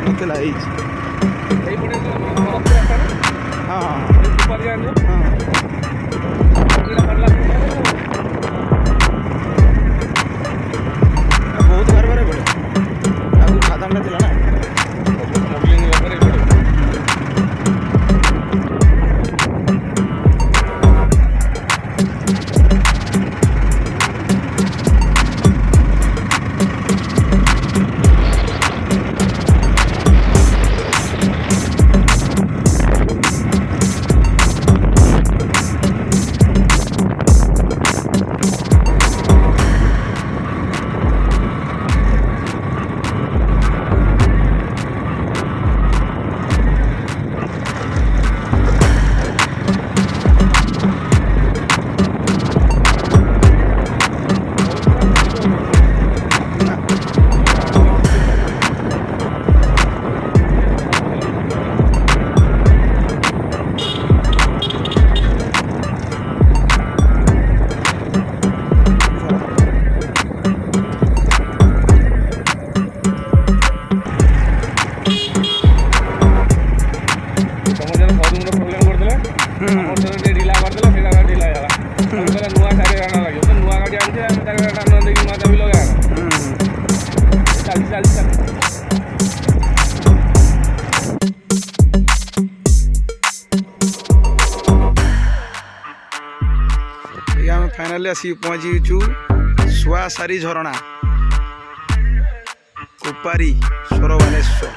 ନଥିଲା ହେଇଛି। ହଁ ହଁ ବହୁତ ବାରବାର ପଡ଼େ ଆଗକୁ ଖାଦାନଟା ଥିଲା ନା। फाइनाली आसी पहुँचीचु सुआसारी झरणा कुपारी स्वरवानेश्वर।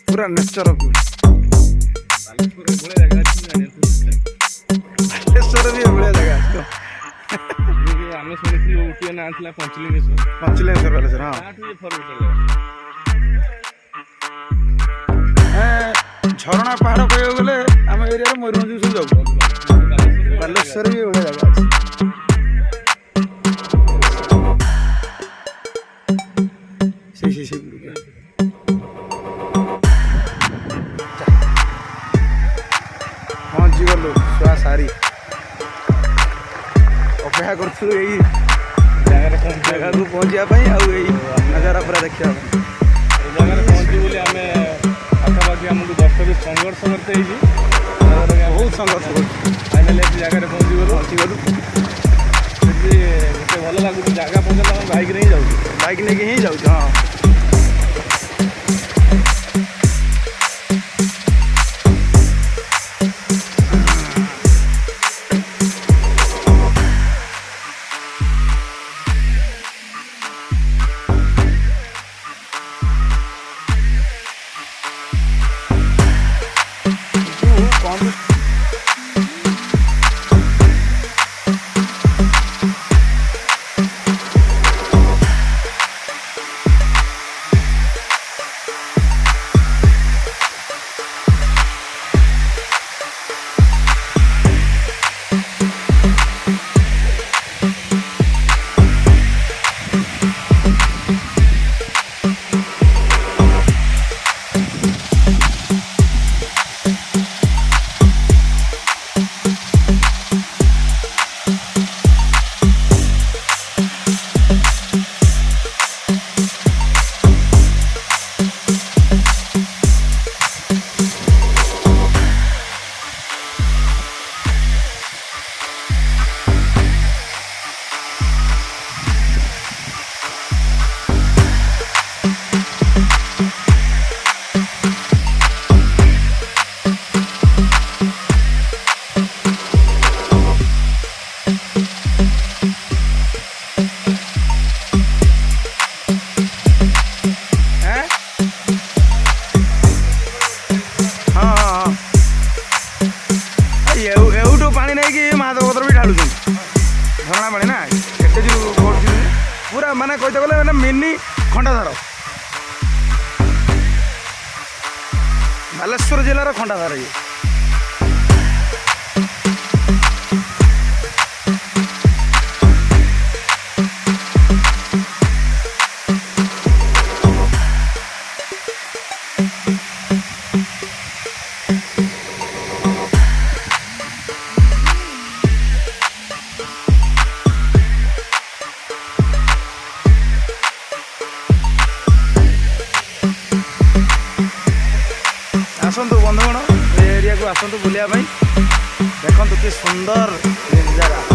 पूरा नेचर ऑफ बालेश्वर भी बड़िया जगह आम शुणी गोटे ना पंचलिंगेश्वर बालेश्वर। हाँ झरणा पहाड़ कह गले आम एरिया मयूरभंज सब जाऊ बालेश्वर भी बड़िया जगह अच्छी। पहुँची गलु सुआसारी अपेक्षा करूँ यही जगह को पहुँचापी नजारा पूरा देखा जगह पहुँची बोली आम पाखापाखि आमको 10 दिन संघर्ष करते बहुत संघर्ष फाइनाली जगह पहुँची गलु गोटे भल लगुच जगह पहुँचा बाइक नहीं जाऊँ बाइक नहीं ही जाऊँ। हाँ झरणा पानी ना एटे पूरा माने कहते गले मैंने मिनी खंडाधार बालेश्वर जिलार खंडाधार ये को आसतु बुलिया देखु कि सुंदर जगह।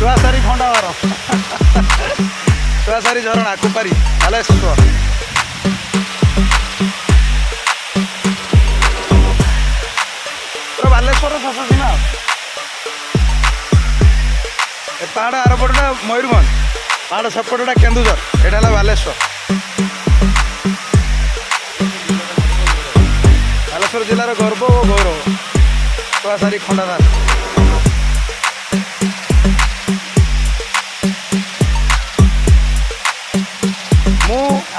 चुआसारी खंडावर चुआसारी झरणा कुपारी बालेश्वर पूरा बालेश्वर शेष सीमा। पहाड़ आरपटा मयूरभंज पहाड़ सेपटा केन्दुझर एटा है बालेश्वर। बालेश्वर जिलार गर्व और गौरव चुआसारी खंडाधार।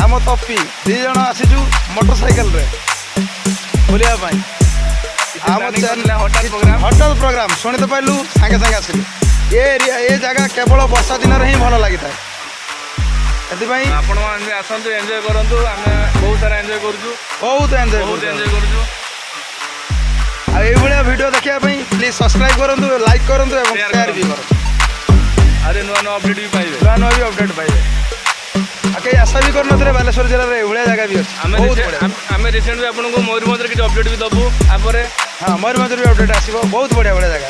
आम तपी दी जन आसीचु मोटरसाइकेल रे बुलिया आम होटल प्रोग्राम शुणी तो पाइलु सांगे सांगे आसिलु। ये एरिया ये जगह केवल वर्षा दिन ही भल लगी था। आपण माने आसंतु एंजॉय करंतु आमे बहुत सारा एंजॉय करजु बहुत एंजॉय करजु। आ ए भलिया वीडियो देखिया प्लीज सब्सक्राइब करंतु लाइक करंतु एवं शेयर भी करंतु। अरे नुआ नुआ अपडेट भी पाइबे नुआ भी अपडेट पाइबे। कई आशा भी करनथले बालेश्वर जिले में एभलिया जगह भी अच्छे। आमे रिसेंट भी आपको मयूरभंज किसी अपडेट भी दबु आपर। हाँ मयूरभंज भी अपडेट आसो बहुत बढ़िया बढ़िया जगह।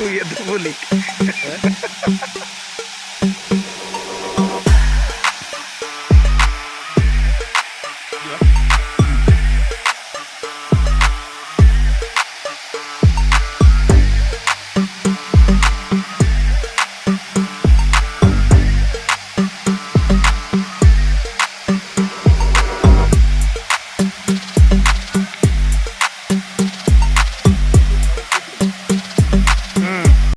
ଇଏ ତ ବୋଲି